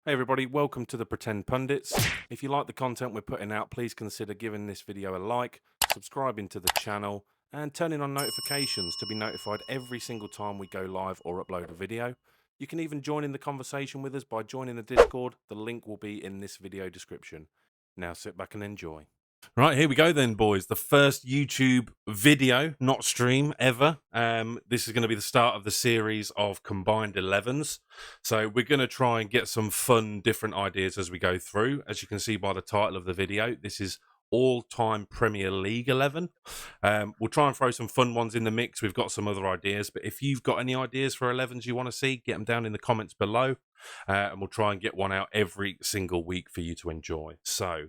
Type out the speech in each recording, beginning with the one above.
Hey everybody, welcome to the Pretend Pundits. If you like the content we're putting out, please consider giving this video a like, subscribing to the channel, and turning on notifications to be notified every single time we go live or upload a video. You can even join in the conversation with us by joining the Discord. The link will be in this video description. Now sit back and enjoy. Right, here we go then, boys. The first YouTube video, not stream, ever. This is going to be the start of the series of combined 11s. So we're going to try and get some fun, different ideas as we go through. As you can see by the title of the video, this is all-time Premier League 11. We'll try and throw some fun ones in the mix. We've got some other ideas, but if you've got any ideas for 11s you want to see, get them down in the comments below, and we'll try and get one out every single week for you to enjoy. So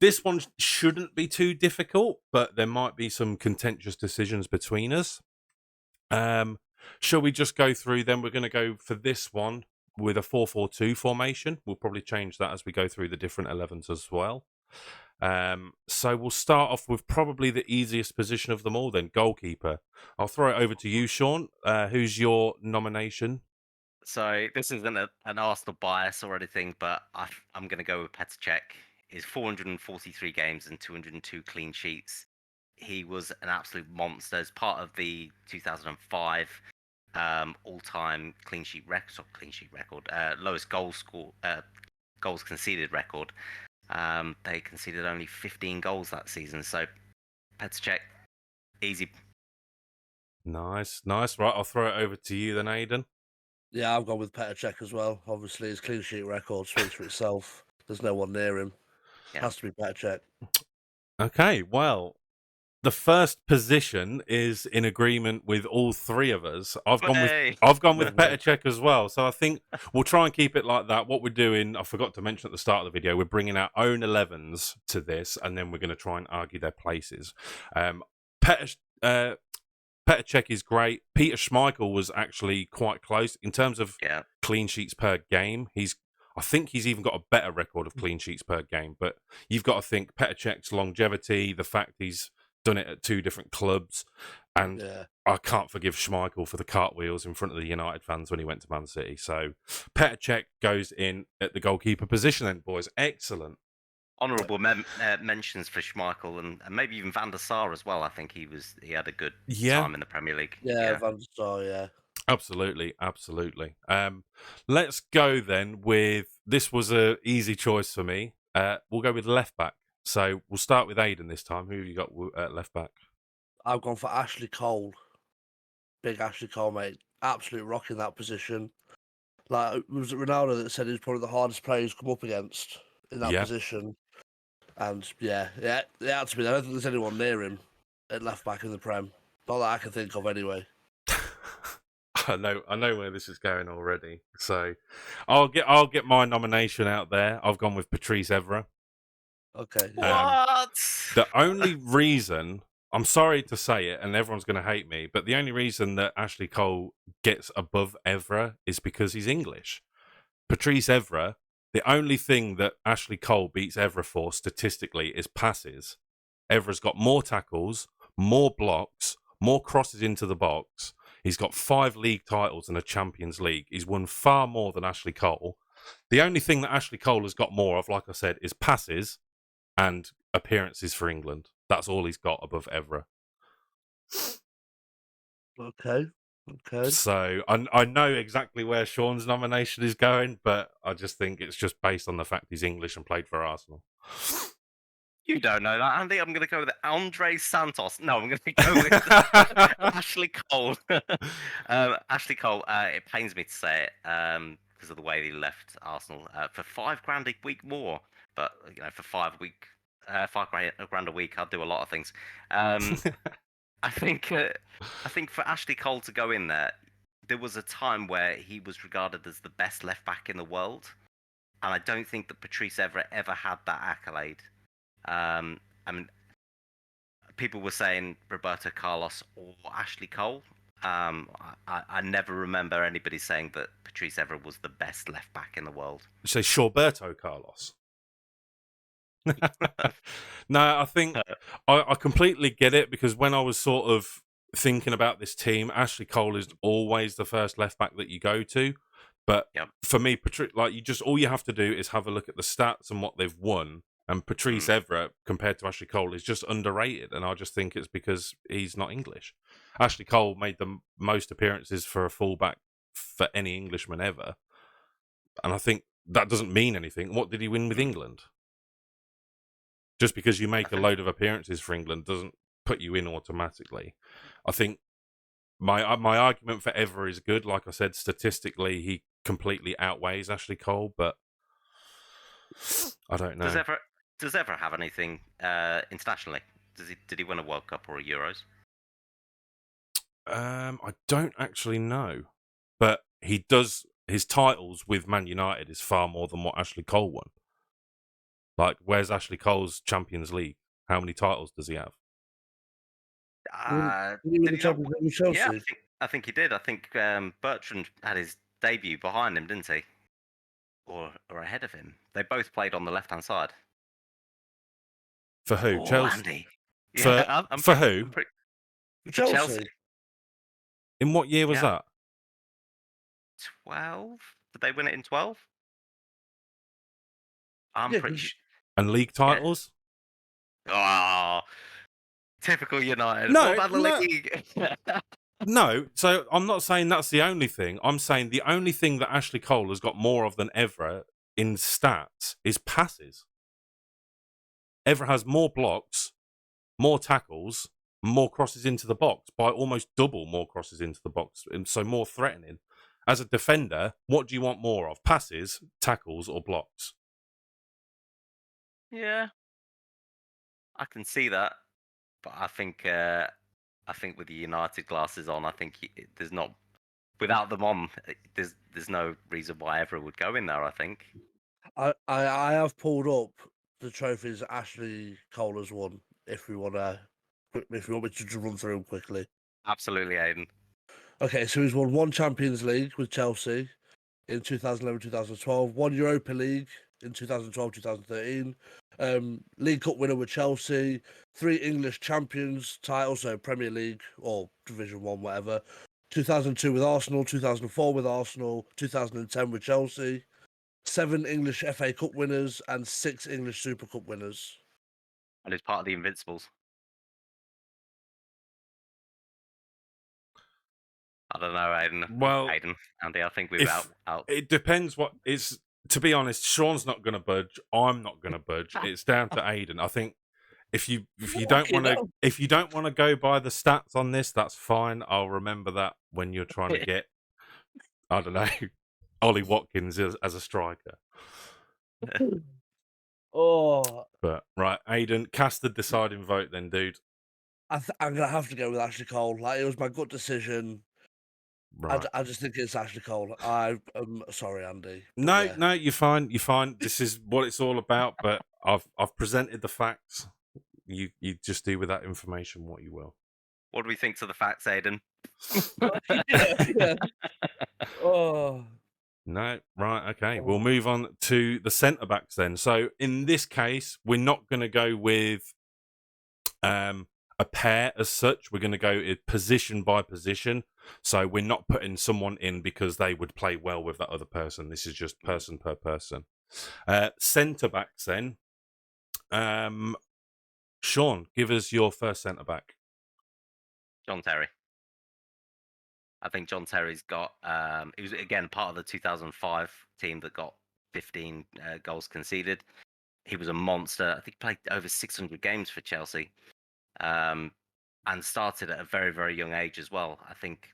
this one shouldn't be too difficult, but there might be some contentious decisions between us. Shall we just go through then? We're going to go for this one with a 4-4-2 formation. We'll probably change that as we go through the different 11s as well. So we'll start off with probably the easiest position of them all then, goalkeeper. I'll throw it over to you, Sean. Who's your nomination? So this isn't an Arsenal bias or anything, but I'm going to go with Petr Cech. His 443 games and 202 clean sheets. He was an absolute monster as part of the 2005 all-time lowest goals conceded record. They conceded only 15 goals that season. So Petr Cech, easy. Nice. Right, I'll throw it over to you then, Aidan. Yeah, I've gone with Petr Cech as well. Obviously, his clean sheet record speaks for itself. There's no one near him. Yeah. Has to be Petr Cech. Okay, well, the first position is in agreement with all three of us. I've gone with Petr Cech as well. So I think we'll try and keep it like that. What we're doing, I forgot to mention at the start of the video, we're bringing our own 11s to this, and then we're going to try and argue their places. Petr Cech is great. Peter Schmeichel was actually quite close in terms of clean sheets per game. I think he's even got a better record of clean sheets per game. But you've got to think Petr Cech's longevity, the fact he's done it at two different clubs, and I can't forgive Schmeichel for the cartwheels in front of the United fans when he went to Man City. So Petr Cech goes in at the goalkeeper position then, boys. Excellent. Honourable mentions for Schmeichel and maybe even Van der Sar as well. I think he had a good time in the Premier League. Yeah, Van der Sar, yeah. Absolutely. Let's go then with, this was an easy choice for me. We'll go with left back. So we'll start with Aidan this time. Who have you got at left back? I've gone for Ashley Cole. Big Ashley Cole, mate. Absolute rock in that position. Like, was it Ronaldo that said he was probably the hardest player he's come up against in that position? And yeah, it had to be. I don't think there's anyone near him at left back in the Prem. Not that I can think of, anyway. I know where this is going already. So I'll get my nomination out there. I've gone with Patrice Evra. Okay. What? The only reason, I'm sorry to say it, and everyone's going to hate me, but the only reason that Ashley Cole gets above Evra is because he's English. Patrice Evra, the only thing that Ashley Cole beats Evra for statistically is passes. Evra's got more tackles, more blocks, more crosses into the box. He's got 5 league titles and a Champions League. He's won far more than Ashley Cole. The only thing that Ashley Cole has got more of, like I said, is passes and appearances for England. That's all he's got above Evra. Okay. So I know exactly where Sean's nomination is going, but I just think it's just based on the fact he's English and played for Arsenal. You don't know that, Andy. I'm going to go with Andre Santos. No, I'm going to go with Ashley Cole. Ashley Cole, it pains me to say it because of the way he left Arsenal for £5,000 a week more. But, for £5,000 a week, I'll do a lot of things. I think for Ashley Cole to go in there was a time where he was regarded as the best left back in the world. And I don't think that Patrice Evra ever had that accolade. I mean, people were saying Roberto Carlos or Ashley Cole. I never remember anybody saying that Patrice Evra was the best left back in the world. You say Shawberto Carlos? No, I think I completely get it, because when I was sort of thinking about this team, Ashley Cole is always the first left back that you go to. But Yep. for me, like all you have to do is have a look at the stats and what they've won. And Patrice Evra, compared to Ashley Cole, is just underrated. And I just think it's because he's not English. Ashley Cole made the most appearances for a fullback for any Englishman ever. And I think that doesn't mean anything. What did he win with England? Just because you make a load of appearances for England doesn't put you in automatically. I think my argument for Evra is good. Like I said, statistically, he completely outweighs Ashley Cole, but I don't know. Does Evra have anything internationally? Did he win a World Cup or a Euros? I don't actually know, but he does. His titles with Man United is far more than what Ashley Cole won. Like, where's Ashley Cole's Champions League? How many titles does he have? Did he not? Yeah, I think he did. I think Bertrand had his debut behind him, didn't he? Or ahead of him. They both played on the left-hand side. For who? Oh, Chelsea. Andy. For who? For Chelsea. In what year was that? 12? Did they win it in 12? I'm pretty sure. And league titles? Yeah. Oh, typical United. No, what about the league? No, so I'm not saying that's the only thing. I'm saying the only thing that Ashley Cole has got more of than Evra in stats is passes. Evra has more blocks, more tackles, more crosses into the box, by almost double more crosses into the box, and so more threatening. As a defender, what do you want more of? Passes, tackles, or blocks? Yeah, I can see that, but I think with the United glasses on, I think there's not, without them on, there's no reason why Evra would go in there. I think. I have pulled up the trophies Ashley Cole has won. If you want me to just run through them quickly. Absolutely, Aiden. Okay, so he's won one Champions League with Chelsea in 2011-2012, one Europa League in 2012-2013, League Cup winner with Chelsea, 3 English Champions titles, so Premier League or Division 1, whatever, 2002 with Arsenal, 2004 with Arsenal, 2010 with Chelsea, 7 English FA Cup winners, and 6 English Super Cup winners. And he's part of the Invincibles. I don't know, Aiden. Well, Andy, I think we've out. It depends what it's. To be honest, Sean's not going to budge. I'm not going to budge. It's down to Aiden. I think if you don't want to go by the stats on this, that's fine. I'll remember that when you're trying to get, I don't know, Ollie Watkins as a striker. Oh, but right, Aiden, cast the deciding vote, then, dude. I'm gonna have to go with Ashley Cole. Like, it was my gut decision. Right. I just think it's Ashley Cole. I'm sorry, Andy. No, yeah. no, you're fine. You're fine. This is what it's all about. But I've presented the facts. You just do with that information what you will. What do we think to the facts, Aiden? yeah. Oh. No, right, okay. We'll move on to the centre backs then. So in this case, we're not going to go with a pair as such. We're going to go position by position. So we're not putting someone in because they would play well with that other person. This is just person per person. Centre backs then. Sean, give us your first centre back. John Terry. I think John Terry's got. He was again part of the 2005 team that got 15 goals conceded. He was a monster. I think he played over 600 games for Chelsea, and started at a very, very young age as well. I think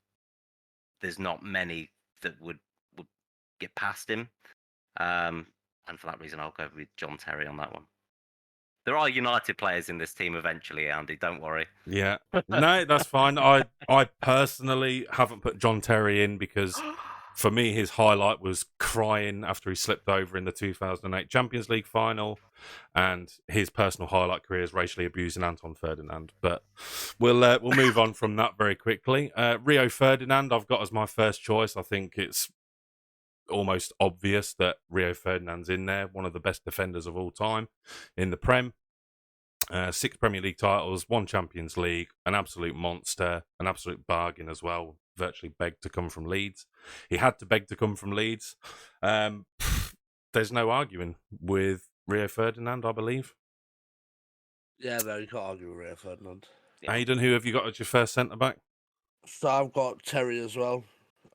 there's not many that would get past him, and for that reason, I'll go with John Terry on that one. There are United players in this team eventually, Andy. Don't worry. Yeah, no, that's fine. I personally haven't put John Terry in because for me, his highlight was crying after he slipped over in the 2008 Champions League final, and his personal highlight career is racially abusing Anton Ferdinand. But we'll move on from that very quickly. Rio Ferdinand, I've got as my first choice. I think it's almost obvious that Rio Ferdinand's in there, one of the best defenders of all time in the Prem. 6 Premier League titles, 1 Champions League, an absolute monster, an absolute bargain as well. Virtually begged to come from Leeds. He had to beg to come from Leeds. There's no arguing with Rio Ferdinand, I believe. Yeah, no, you can't argue with Rio Ferdinand. Yeah. Aidan, who have you got as your first centre back? So I've got Terry as well.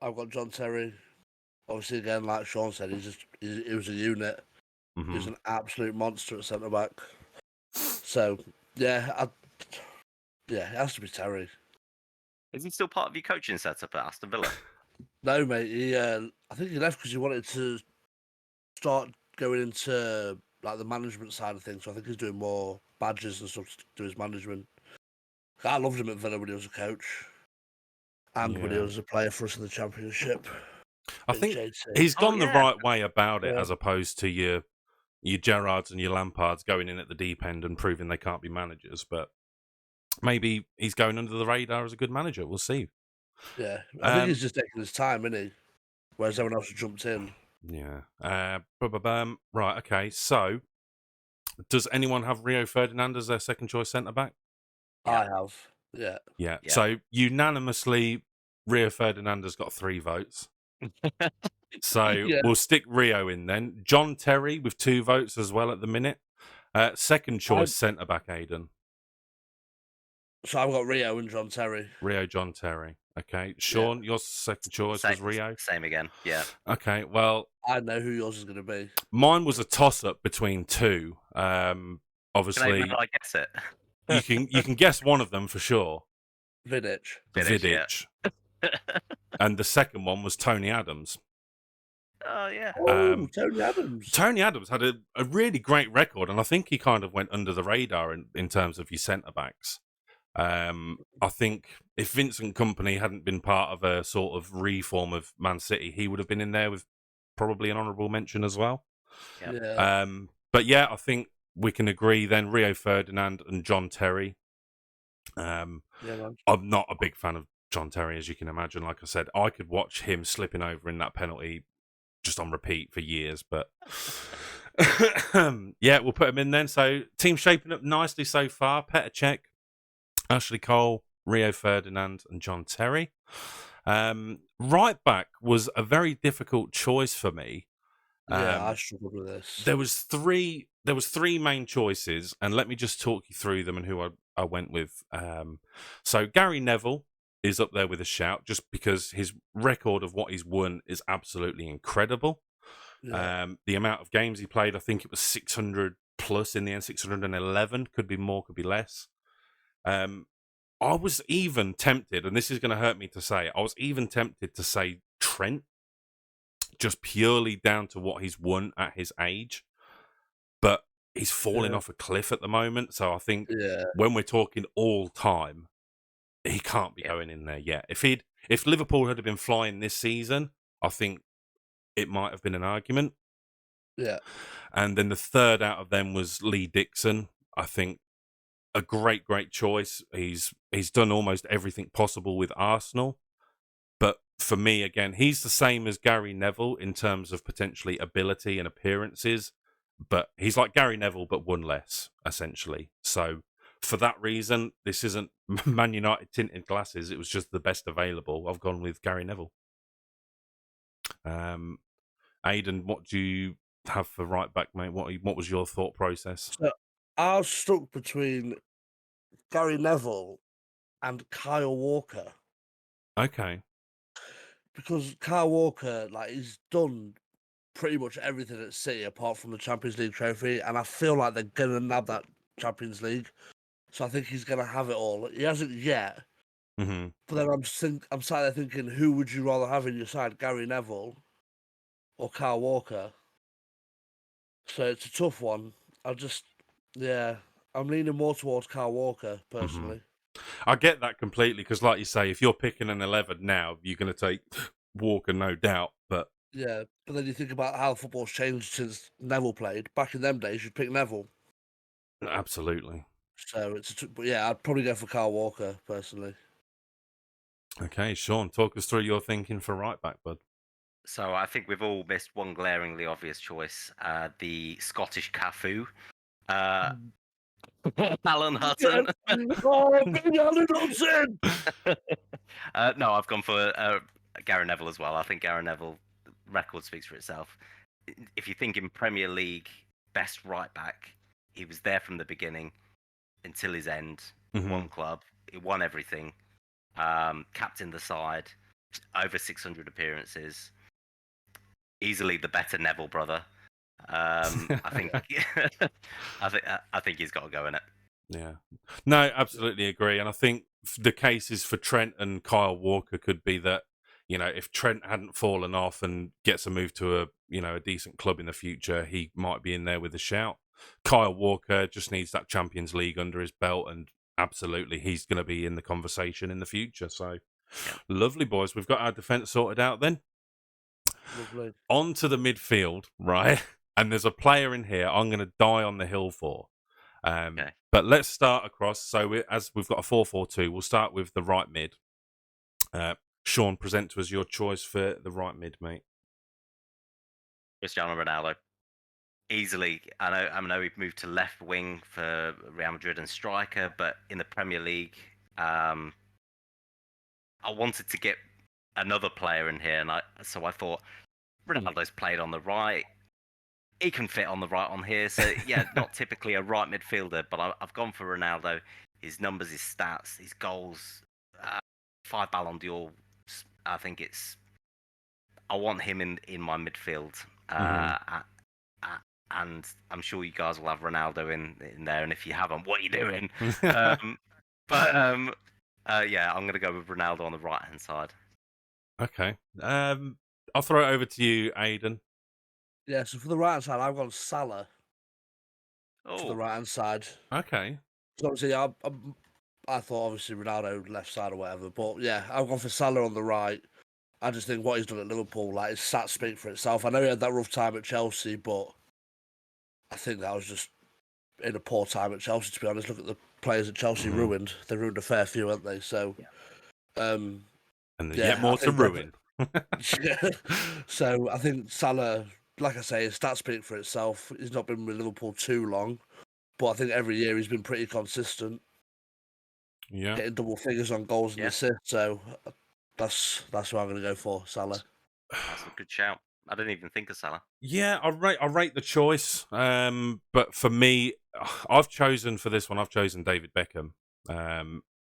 I've got John Terry. Obviously, again, like Sean said, he was a unit. Mm-hmm. He was an absolute monster at centre back. So yeah, it has to be Terry. Is he still part of your coaching setup at Aston Villa? No, mate. I think he left because he wanted to start going into like the management side of things. So I think he's doing more badges and stuff to do his management. I loved him at Villa when he was a coach, and when he Yeah. was a player for us in the Championship. I Big think JT. he's gone the yeah. right way about it, Yeah. as opposed to your Gerrards and your Lampards going in at the deep end and proving they can't be managers. But maybe he's going under the radar as a good manager. We'll see. Yeah, I think he's just taking his time, isn't he? Whereas everyone else has jumped in. Yeah. Right. Okay. So, does anyone have Rio Ferdinand as their second choice centre back? Yeah. I have. Yeah. Yeah. Yeah. So unanimously, Rio Ferdinand has got 3 votes. So Yeah. we'll stick Rio in then. John Terry with 2 votes as well at the minute. Second choice centre back, Aidan. So I've got Rio and John Terry. Rio, John Terry. Okay. Sean, your second choice was Rio. Same again. Yeah. Okay. Well, I know who yours is going to be. mine was a toss-up between 2. Obviously, Can I guess it? you can guess one of them for sure. Vidic. Vidic. And the second one was Tony Adams. Oh yeah. Tony Adams. Tony Adams had a really great record, and I think he kind of went under the radar in terms of your centre backs. I think if Vincent Kompany hadn't been part of a sort of reform of Man City, he would have been in there with probably an honourable mention as well. Yep. Yeah. But yeah, I think we can agree then Rio Ferdinand and John Terry. Yeah, man. I'm not a big fan of John Terry, as you can imagine. Like I said, I could watch him slipping over in that penalty just on repeat for years. But yeah, we'll put him in then. So team shaping up nicely so far. Petr Cech, Ashley Cole, Rio Ferdinand and John Terry. Right back was a very difficult choice for me. Yeah, I struggled with this. There was three main choices, and let me just talk you through them and who I went with. So Gary Neville is up there with a shout, just because his record of what he's won is absolutely incredible. Yeah. The amount of games he played, I think it was 600 plus in the end, 611, could be more, could be less. I was even tempted, and this is going to hurt me to say, I was even tempted to say Trent, just purely down to what he's won at his age. But he's falling off a cliff at the moment, so I think when we're talking all time, he can't be going in there yet. If Liverpool had been flying this season, I think it might have been an argument. Yeah. And then the third out of them was Lee Dixon. I think a great choice. He's done almost everything possible with Arsenal. But for me, again, he's the same as Gary Neville in terms of potentially ability and appearances. But he's like Gary Neville, but one less, essentially. So for that reason, this isn't Man United tinted glasses. It was just the best available. I've gone with Gary Neville. Aidan, what do you have for right back, mate? What was your thought process? So I was stuck between Gary Neville and Kyle Walker. Okay. Because Kyle Walker, like, he's done pretty much everything at City apart from the Champions League trophy, and I feel like they're gonna nab that Champions League. So I think he's gonna have it all. He hasn't yet, Mm-hmm. but then I'm sat there thinking, who would you rather have in your side, Gary Neville or Kyle Walker? So it's a tough one. I'm leaning more towards Kyle Walker personally. I get that completely because, like you say, if you're picking an 11 now, you're going to take Walker, no doubt. But yeah, but then you think about how football's changed since Neville played. Back in them days, you'd pick Neville. Absolutely. So but yeah, I'd probably go for Kyle Walker personally. Okay, Sean, talk us through your thinking for right back, bud. So I think we've all missed one glaringly obvious choice: the Scottish Cafu. Alan Hutton. Oh, big Alan Hudson! No, I've gone for Gary Neville as well. I think Gary Neville record speaks for itself. If you think in Premier League best right back, he was there from the beginning until his end. One club, he won everything. Captained the side, over 600 appearances. Easily the better Neville brother. I think I think he's got to go in it. Yeah. No, absolutely agree. And I think the cases for Trent and Kyle Walker could be that, you know, if Trent hadn't fallen off and gets a move to a decent club in the future, he might be in there with a shout. Kyle Walker just needs that Champions League under his belt, and absolutely he's going to be in the conversation in the future. So lovely, boys. We've got our defence sorted out then. Lovely. On to the midfield, right? And there's a player in here I'm going to die on the hill for. But let's start across. So as we've got a 4-4-2, we'll start with the right mid. Sean, present to us your choice for the right mid, mate. Cristiano Ronaldo. Easily. I know we've moved to left wing for Real Madrid and striker, but in the Premier League, I wanted to get another player in here, and so I thought Ronaldo's played on the right. He can fit on the right on here. So, yeah, not typically a right midfielder, but I've gone for Ronaldo. His numbers, his stats, his goals, 5 Ballon d'Or. I think I want him in my midfield. And I'm sure you guys will have Ronaldo in there. And if you haven't, what are you doing? Yeah, I'm going to go with Ronaldo on the right-hand side. Okay. I'll throw it over to you, Aidan. Yeah, so for the right hand side, I've gone Salah to the Oh, right hand side. Okay. So obviously, I thought obviously Ronaldo left side or whatever, but yeah, I've gone for Salah on the right. I just think what he's done at Liverpool, like his stats speak for itself. I know he had that rough time at Chelsea, but I think that was just in a poor time at Chelsea. To be honest, look at the players that Chelsea ruined. They ruined a fair few, haven't they? So, and there's yeah, yet more to ruin. So I think Salah, like I say, his stats speak for itself. He's not been with Liverpool too long, but I think every year he's been pretty consistent. Yeah. Getting double figures on goals and assists. So that's what I'm going to go for, Salah. That's a good shout. I didn't even think of Salah. Yeah, I rate the choice. But for me, I've chosen David Beckham.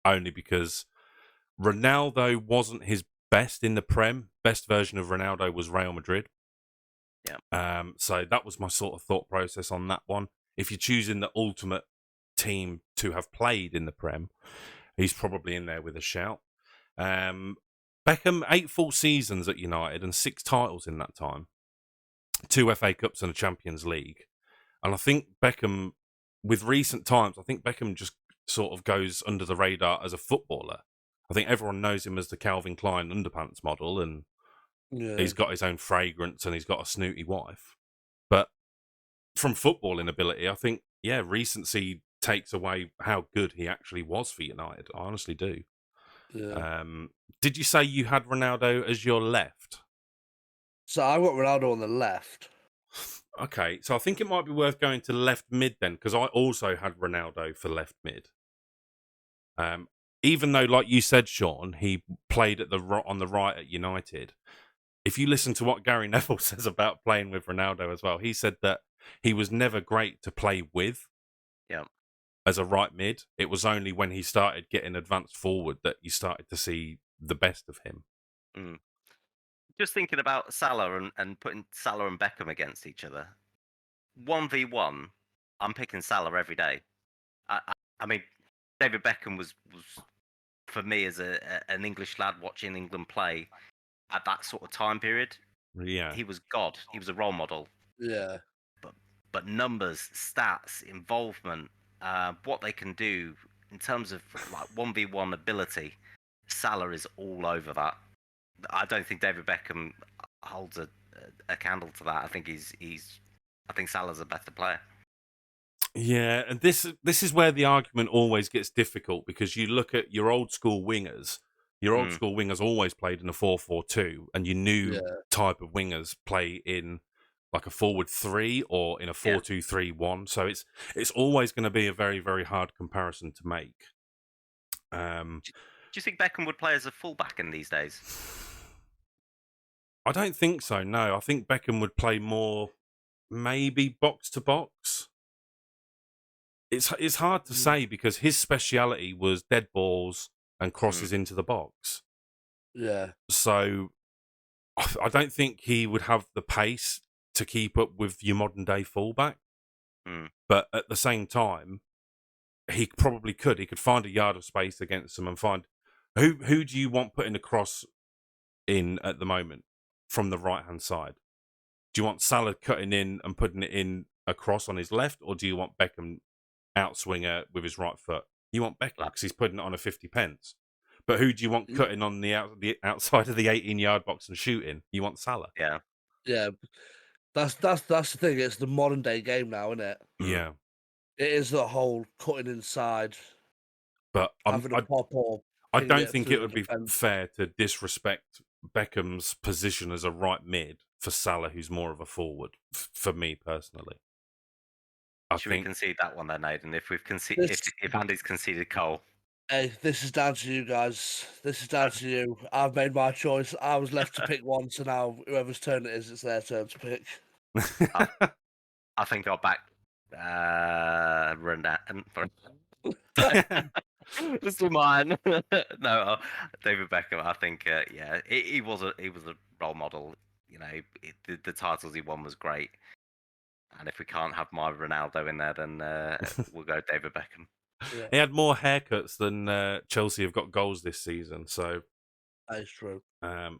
Only because Ronaldo wasn't his best in the Prem. Best version of Ronaldo was Real Madrid. Yeah. So that was my sort of thought process on that one. If you're choosing the ultimate team to have played in the Prem, he's probably in there with a shout. Beckham, 8 full seasons at United and 6 titles in that time. 2 FA Cups and a Champions League. And I think Beckham, with recent times, I think Beckham just sort of goes under the radar as a footballer. I think everyone knows him as the Calvin Klein underpants model, and he's got his own fragrance and he's got a snooty wife. But from footballing ability, I think, recency takes away how good he actually was for United. I honestly do. Yeah. Did you say you had Ronaldo as your left? So I've got Ronaldo on the left. Okay, so I think it might be worth going to left mid then, because I also had Ronaldo for left mid. Even though, like you said, Sean, he played on the right at United. If you listen to what Gary Neville says about playing with Ronaldo as well, he said that he was never great to play with. Yeah. As a right mid, it was only when he started getting advanced forward that you started to see the best of him. Just thinking about Salah and putting Salah and Beckham against each other. 1v1, I'm picking Salah every day. I mean, David Beckham was for me as an English lad watching England play at that sort of time period. Yeah, he was God. He was a role model. Yeah. But numbers, stats, involvement, what they can do in terms of like 1v1 ability, Salah is all over that. I don't think David Beckham holds a candle to that. I think I think Salah's a better player. Yeah, and this is where the argument always gets difficult, because you look at your old school wingers. Your old school wingers always played in a 4-4-2, and your new type of wingers play in like a forward 3 or in a 4-2-3-1. So it's always going to be a very, very hard comparison to make. Do you think Beckham would play as a fullback in these days? I don't think so. No, I think Beckham would play more, maybe box to box. It's hard to say because his speciality was dead balls and crosses into the box. Yeah. So I don't think he would have the pace to keep up with your modern day fullback. But at the same time, he probably could. He could find a yard of space against them and find who do you want putting a cross in at the moment from the right hand side? Do you want Salah cutting in and putting it in across on his left, or do you want Beckham outswinger with his right foot? You want Beckham because he's putting it on a 50 pence. But who do you want cutting on the outside of the 18-yard box and shooting? You want Salah. Yeah. Yeah. That's the thing. It's the modern day game now, isn't it? Yeah. It is the whole cutting inside, but having a pop or I ping don't think through it would the be defence. fair to disrespect Beckham's position as a right mid for Salah, who's more of a forward. For me personally, Should we concede that one then, Aidan? If we've This- if Andy's conceded Cole, Hey, this is down to you guys. This is down to you. I've made my choice. I was left to pick one, so now whoever's turn it is, it's their turn to pick. I think I'll back Ronaldo. This is mine. No, David Beckham. I think, yeah, he was a role model. You know, the titles he won was great. And if we can't have my Ronaldo in there, then we'll go David Beckham. Yeah, He had more haircuts than Chelsea have got goals this season, so that is true.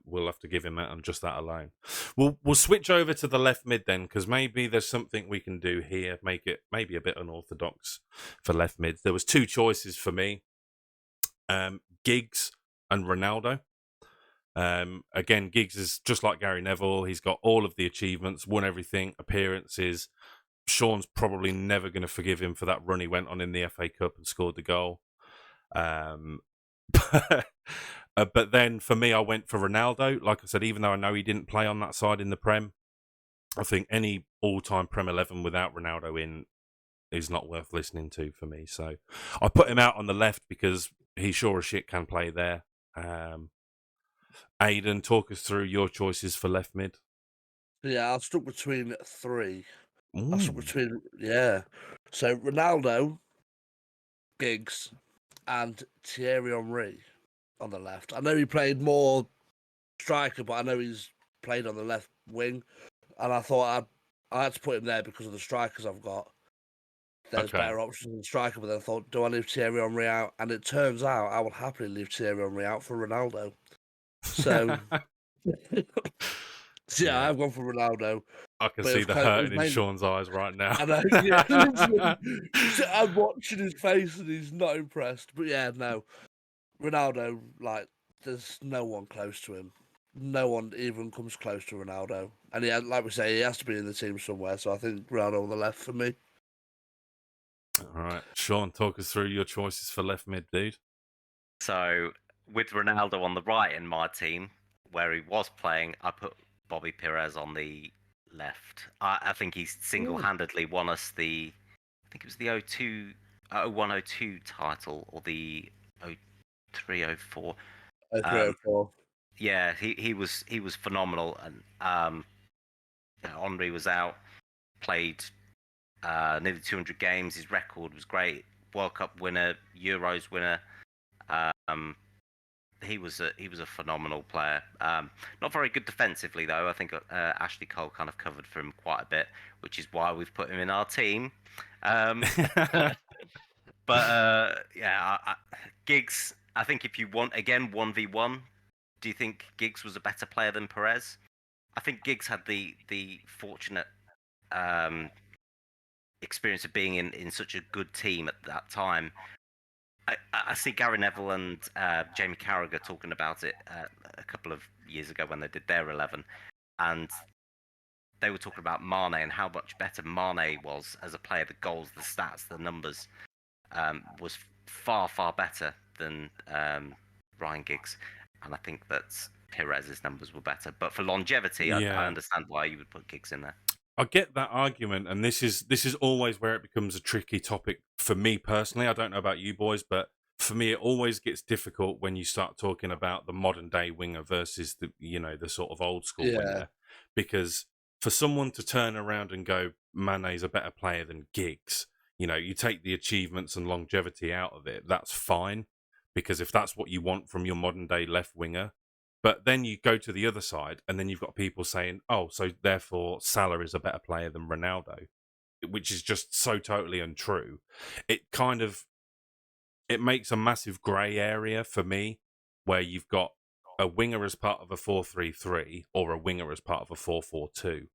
we'll have to give him that on just that alone. We'll switch over to the left mid then, because maybe there's something we can do here, make it maybe a bit unorthodox for left mid. There was two choices for me, Giggs and Ronaldo. Again, Giggs is just like Gary Neville. He's got all of the achievements, won everything, appearances. Sean's probably never going to forgive him for that run he went on in the FA Cup and scored the goal. But then for me, I went for Ronaldo. Like I said, even though I know he didn't play on that side in the Prem, I think any all-time Prem 11 without Ronaldo in is not worth listening to for me. So I put him out on the left because he sure as shit can play there. Aidan, talk us through your choices for left mid. Yeah, I stuck between three. Ooh. I stuck between, So Ronaldo, Giggs, and Thierry Henry on the left. I know he played more striker, but I know he's played on the left wing. And I thought I had to put him there because of the strikers I've got. There's better options than striker, but then I thought, do I leave Thierry Henry out? And it turns out I would happily leave Thierry Henry out for Ronaldo. So, yeah, I've gone for Ronaldo. I can see the hurting in Sean's eyes right now. I know, yeah. I'm watching his face and he's not impressed. But yeah, no. Ronaldo, like, there's no one close to him. No one even comes close to Ronaldo. And he, like we say, he has to be in the team somewhere. So I think Ronaldo on the left for me. All right, Sean, talk us through your choices for left mid, dude. So with Ronaldo on the right in my team, where he was playing, I put Bobby Perez on the left. I think he single-handedly won us I think it was the 01-02 title or the 03-04. 03-04. Yeah, he was phenomenal, and Henry was out, played nearly 200 games. His record was great. World Cup winner, Euros winner. He was a phenomenal player. Not very good defensively though. I think Ashley Cole kind of covered for him quite a bit, which is why we've put him in our team. But Giggs. I think if you want again 1v1, do you think Giggs was a better player than Perez? I think Giggs had the fortunate experience of being in such a good team at that time. I see Gary Neville and Jamie Carragher talking about it a couple of years ago when they did their 11, and they were talking about Mane and how much better Mane was as a player. The goals, the stats, the numbers was far, far better than Ryan Giggs, and I think that Perez's numbers were better. But for longevity, I understand why you would put Giggs in there. I get that argument, and this is always where it becomes a tricky topic for me personally. I don't know about you boys, but for me, it always gets difficult when you start talking about the modern day winger versus the sort of old school Yeah. winger, because for someone to turn around and go, Mane's a better player than Giggs, you take the achievements and longevity out of it. That's fine, because if that's what you want from your modern day left winger. But then you go to the other side, and then you've got people saying, "Oh, so therefore Salah is a better player than Ronaldo," which is just so totally untrue. It kind of it makes a massive grey area for me, where you've got a winger as part of a 4-3-3 or a winger as part of a 4-4-2,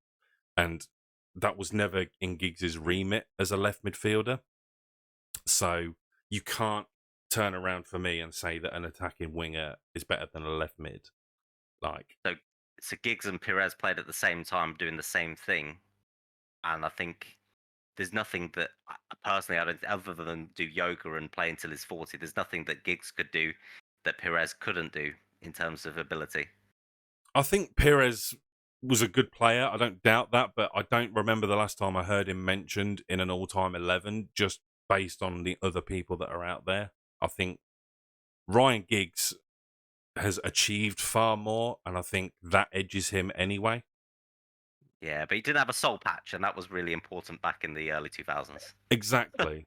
and that was never in Giggs's remit as a left midfielder. So you can't turn around for me and say that an attacking winger is better than a left mid. So Giggs and Perez played at the same time, doing the same thing, and I think there's nothing that personally, I don't, other than do yoga and play until he's 40. There's nothing that Giggs could do that Perez couldn't do in terms of ability. I think Perez was a good player. I don't doubt that, but I don't remember the last time I heard him mentioned in an all-time 11, just based on the other people that are out there. I think Ryan Giggs has achieved far more, and I think that edges him anyway. Yeah, but he did have a soul patch, and that was really important back in the early 2000s. Exactly.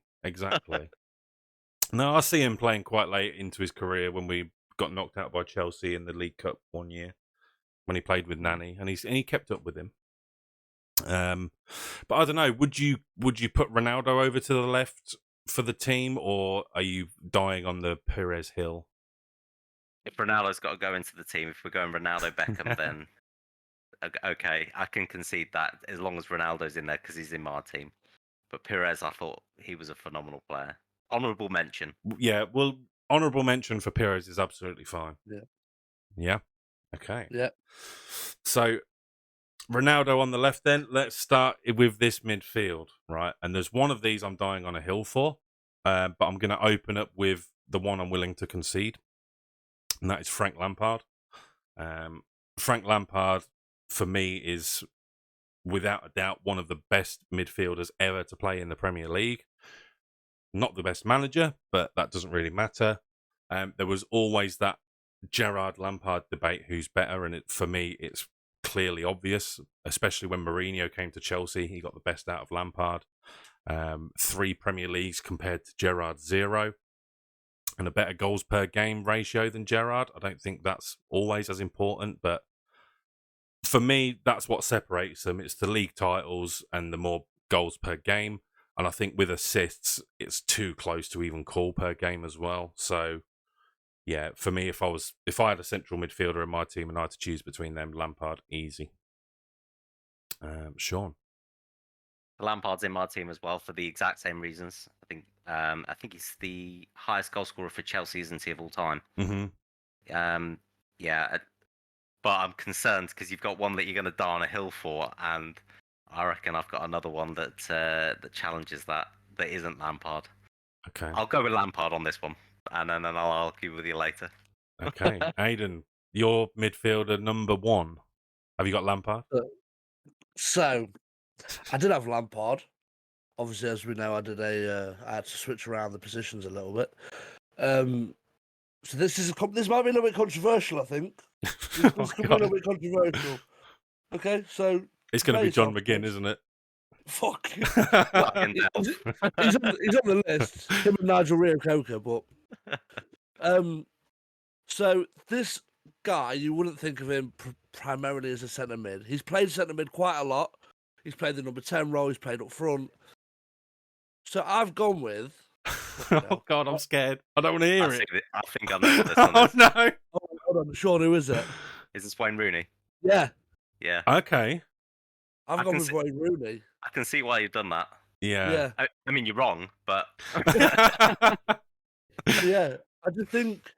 No, I see him playing quite late into his career when we got knocked out by Chelsea in the League Cup one year when he played with Nani, and he kept up with him. But I don't know. Would you put Ronaldo over to the left for the team, or are you dying on the Perez hill? If Ronaldo's got to go into the team, if we're going Ronaldo Beckham, then okay, I can concede that as long as Ronaldo's in there because he's in my team. But Perez, I thought he was a phenomenal player. Honourable mention. Yeah, well, honourable mention for Perez is absolutely fine. Yeah. Yeah? Okay. Yeah. So, Ronaldo on the left then. Let's start with this midfield, right? And there's one of these I'm dying on a hill for, but I'm going to open up with the one I'm willing to concede, and that is Frank Lampard. Frank Lampard, for me, is without a doubt one of the best midfielders ever to play in the Premier League. Not the best manager, but that doesn't really matter. There was always that Gerrard Lampard debate, who's better, and for me, it's clearly obvious, especially when Mourinho came to Chelsea. He got the best out of Lampard. 3 Premier Leagues compared to Gerrard's 0, and a better goals per game ratio than Gerrard. I don't think that's always as important, but for me, that's what separates them. It's the league titles and the more goals per game. And I think with assists, it's too close to even call per game as well. So, yeah, for me, if I had a central midfielder in my team and I had to choose between them, Lampard, easy. Sean. Lampard's in my team as well for the exact same reasons. I think he's the highest goal scorer for Chelsea, isn't he, of all time? Mm-hmm. Yeah, but I'm concerned because you've got one that you're going to die on a hill for, and I reckon I've got another one that challenges that isn't Lampard. Okay. I'll go with Lampard on this one, and then I'll argue with you later. Okay. Aidan, your midfielder number 1. Have you got Lampard? So, I did have Lampard. Obviously, as we know, I had to switch around the positions a little bit. So this might be a little bit controversial, I think. This could be a little bit controversial. Okay, so it's going to be John McGinn, isn't it? Fuck. he's on the list. Him and Nigel Rio-Coker, but so this guy, you wouldn't think of him primarily as a centre mid. He's played centre mid quite a lot. He's played the number 10 role. He's played up front. So I've gone with. Oh God, I'm scared. I don't want to hear it. I think I know what this one is. No! Oh, hold on, Sean, who is it? Is this Wayne Rooney? Yeah. Yeah. Okay. I've gone with Wayne Rooney. I can see why you've done that. Yeah. I mean, you're wrong, but yeah, I just think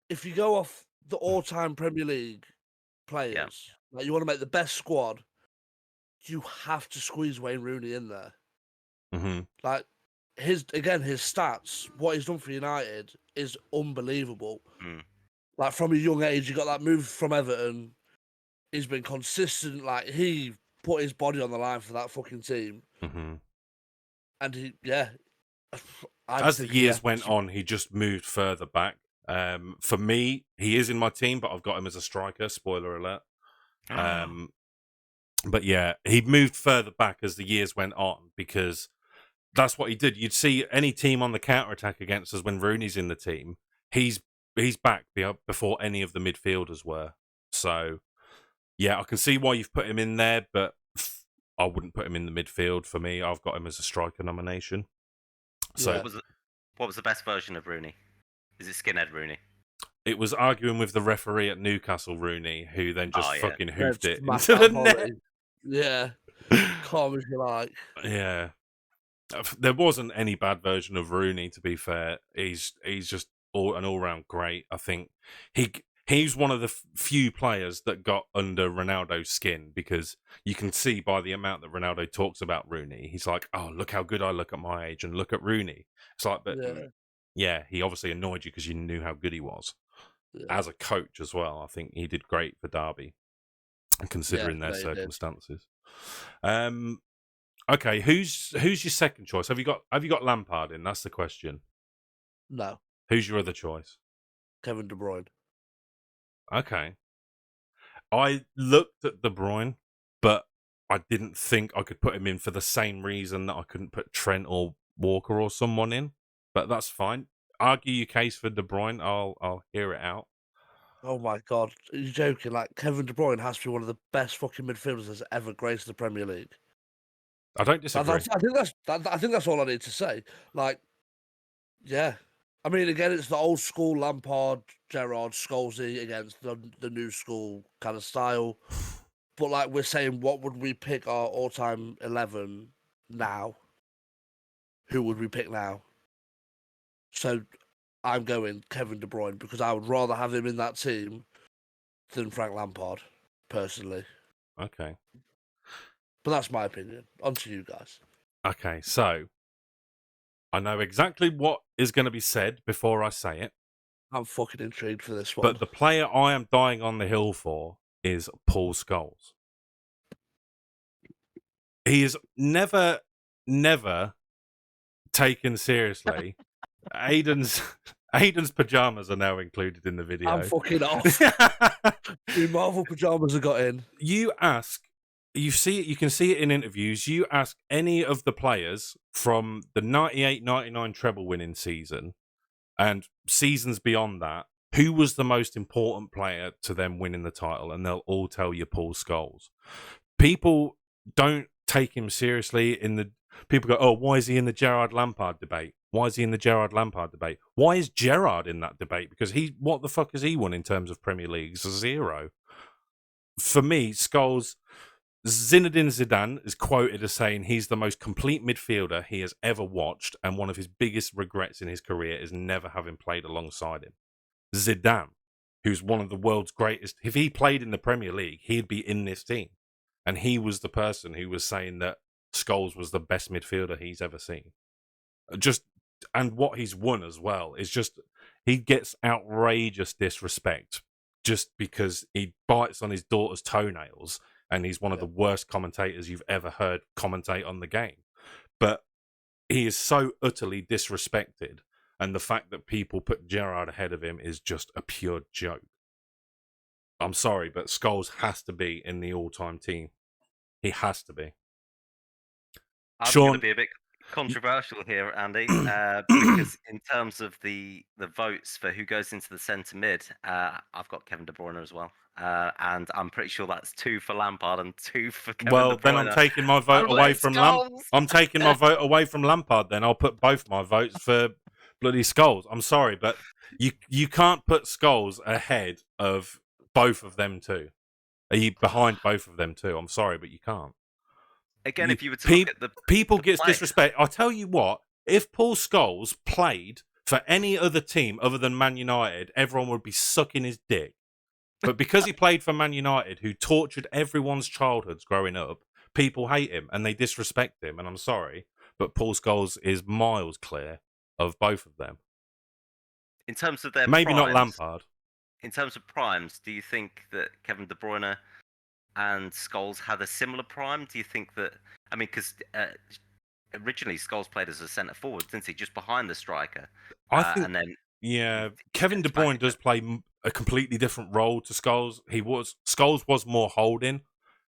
if you go off the all-time Premier League players, like you want to make the best squad, you have to squeeze Wayne Rooney in there. Mm-hmm. Like his stats, what he's done for United is unbelievable. Like from a young age, he got that move from Everton. He's been consistent. Like he put his body on the line for that fucking team, Mm-hmm. and I As just the think years went on, he just moved further back. For me, he is in my team, but I've got him as a striker. Spoiler alert. But yeah, he moved further back as the years went on because that's what he did. You'd see any team on the counter attack against us when Rooney's in the team. He's back before any of the midfielders were. So yeah, I can see why you've put him in there, but I wouldn't put him in the midfield. For me, I've got him as a striker nomination. So What was the best version of Rooney? Is it skinhead Rooney? it was arguing with the referee at Newcastle, Rooney, who then just fucking hoofed it smash into the that net. volley. Yeah, calm as you like. Yeah. There wasn't any bad version of Rooney, to be fair. He's just an all-round great. I think he's one of the few players that got under Ronaldo's skin, because you can see by the amount that Ronaldo talks about Rooney, he's like, oh, look how good I look at my age, and look at Rooney. It's like, but yeah, he obviously annoyed you because you knew how good he was. Yeah. As a coach as well, I think he did great for Derby, considering their circumstances. Okay, who's your second choice? Have you got Lampard in? That's the question. No. Who's your other choice? Kevin De Bruyne. Okay. I looked at De Bruyne, but I didn't think I could put him in for the same reason that I couldn't put Trent or Walker or someone in. But that's fine. Argue your case for De Bruyne. I'll hear it out. Oh my god, are you joking? Like, Kevin De Bruyne has to be one of the best fucking midfielders that's ever graced the Premier League. I don't disagree. I think that's all I need to say. Like, yeah. I mean, again, it's the old school Lampard, Gerrard, Scholesy against the new school kind of style. But like we're saying, what would we pick our all-time 11 now? Who would we pick now? So I'm going Kevin De Bruyne because I would rather have him in that team than Frank Lampard, personally. Okay. But that's my opinion. On to you guys. Okay, so I know exactly what is going to be said before I say it. I'm fucking intrigued for this one. But the player I am dying on the hill for is Paul Scholes. He is never taken seriously. Aiden's pajamas are now included in the video. I'm fucking off. The Marvel pajamas have got in. You can see it in interviews. You ask any of the players from the 98-99 treble winning season and seasons beyond that, who was the most important player to them winning the title, and they'll all tell you Paul Scholes. People don't take him seriously people go, oh, why is he in the Gerrard Lampard debate? Why is he in the Gerrard Lampard debate? Why is Gerrard in that debate? Because what the fuck has he won in terms of Premier Leagues? 0. For me, Scholes, Zinedine Zidane is quoted as saying he's the most complete midfielder he has ever watched, and one of his biggest regrets in his career is never having played alongside him. Zidane, who's one of the world's greatest, if he played in the Premier League, he'd be in this team. And he was the person who was saying that Scholes was the best midfielder he's ever seen. And what he's won as well is just, he gets outrageous disrespect just because he bites on his daughter's toenails, and he's one of the worst commentators you've ever heard commentate on the game. But he is so utterly disrespected, and the fact that people put Gerrard ahead of him is just a pure joke. I'm sorry, but Scholes has to be in the all-time team. He has to be. I'm going to be a bit controversial here, Andy, because in terms of the votes for who goes into the centre mid, I've got Kevin De Bruyne as well. And I'm pretty sure that's 2 for Lampard and 2 for Kevin De Bruyne. Well, then I'm taking my vote away from I'm taking my vote away from Lampard. Then I'll put both my votes for bloody Scholes. I'm sorry, but you can't put Scholes ahead of both of them too. Are you behind both of them too? I'm sorry, but you can't. Again, if you were to look at people gets disrespect. I'll tell you what. If Paul Scholes played for any other team other than Man United, everyone would be sucking his dick. But because he played for Man United, who tortured everyone's childhoods growing up, people hate him and they disrespect him. And I'm sorry, but Paul Scholes is miles clear of both of them. In terms of their maybe primes, not Lampard. In terms of primes, do you think that Kevin De Bruyne and Scholes had a similar prime? Do you think that? I mean, because originally Scholes played as a centre forward, didn't he? Just behind the striker, I think, and then yeah, he Kevin De steps back Bruyne does play a completely different role to Scholes. Scholes was more holding,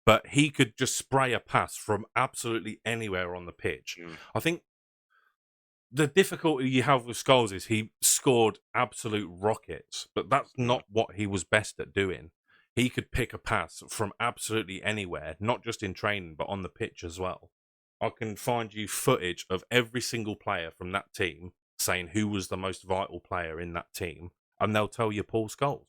but he could just spray a pass from absolutely anywhere on the pitch. Mm. I think the difficulty you have with Scholes is he scored absolute rockets, but that's not what he was best at doing. He could pick a pass from absolutely anywhere, not just in training, but on the pitch as well. I can find you footage of every single player from that team saying who was the most vital player in that team, and they'll tell you Paul Scholes.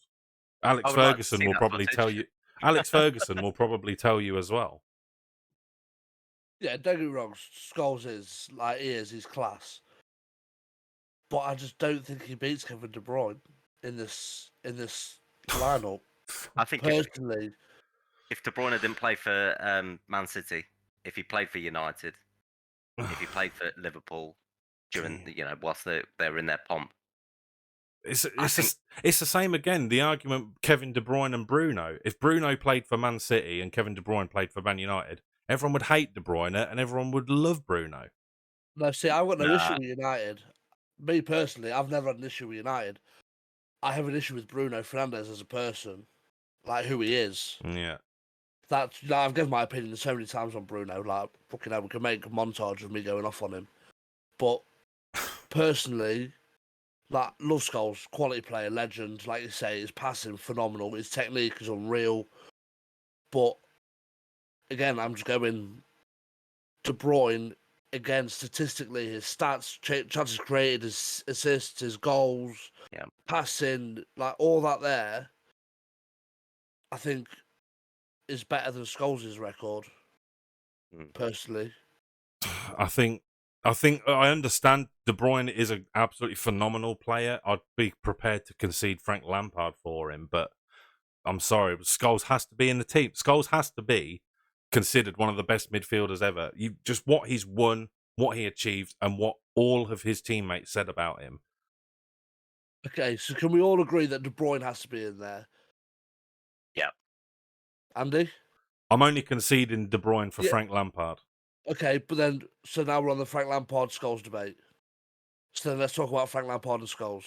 I Alex would like to Ferguson see will that probably tell footage. you. Alex Ferguson will probably tell you as well. Yeah, don't get me wrong. Scholes is like he's class, but I just don't think he beats Kevin De Bruyne in this lineup. I think Personally, if De Bruyne didn't play for Man City, if he played for United, if he played for Liverpool during whilst they're in their pomp, It's I think it's the same again. The argument Kevin De Bruyne and Bruno. If Bruno played for Man City and Kevin De Bruyne played for Man United, everyone would hate De Bruyne and everyone would love Bruno. no, see, I've got no Nah. issue with United. Me personally, I've never had an issue with United. I have an issue with Bruno Fernandes as a person, like who he is. Yeah. I've given my opinion so many times on Bruno. Like, fucking hell, we can make a montage of me going off on him. But personally, like, love Scholes, quality player, legend. Like you say, his passing phenomenal. His technique is unreal. But again, I'm just going De Bruyne. Again, statistically, his stats, chances created, his assists, his goals, passing, like all that there, I think is better than Scholes' record. Personally, I think I understand De Bruyne is an absolutely phenomenal player. I'd be prepared to concede Frank Lampard for him, but I'm sorry, Scholes has to be in the team. Scholes has to be considered one of the best midfielders ever. You just what he's won, what he achieved, and what all of his teammates said about him. Okay, so can we all agree that De Bruyne has to be in there? Yeah. Andy? I'm only conceding De Bruyne for Frank Lampard. Okay, but then, so now we're on the Frank Lampard Scholes debate. So then let's talk about Frank Lampard and Scholes.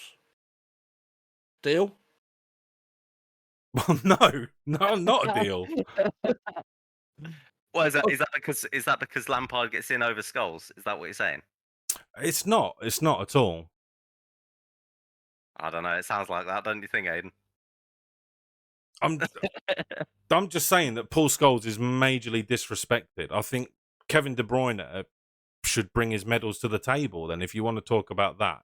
Deal? Well, no, not a deal. Well, is that because Lampard gets in over Scholes? Is that what you're saying? It's not at all. I don't know. It sounds like that, don't you think, Aiden? I'm just saying that Paul Scholes is majorly disrespected. I think Kevin De Bruyne should bring his medals to the table. Then, if you want to talk about that,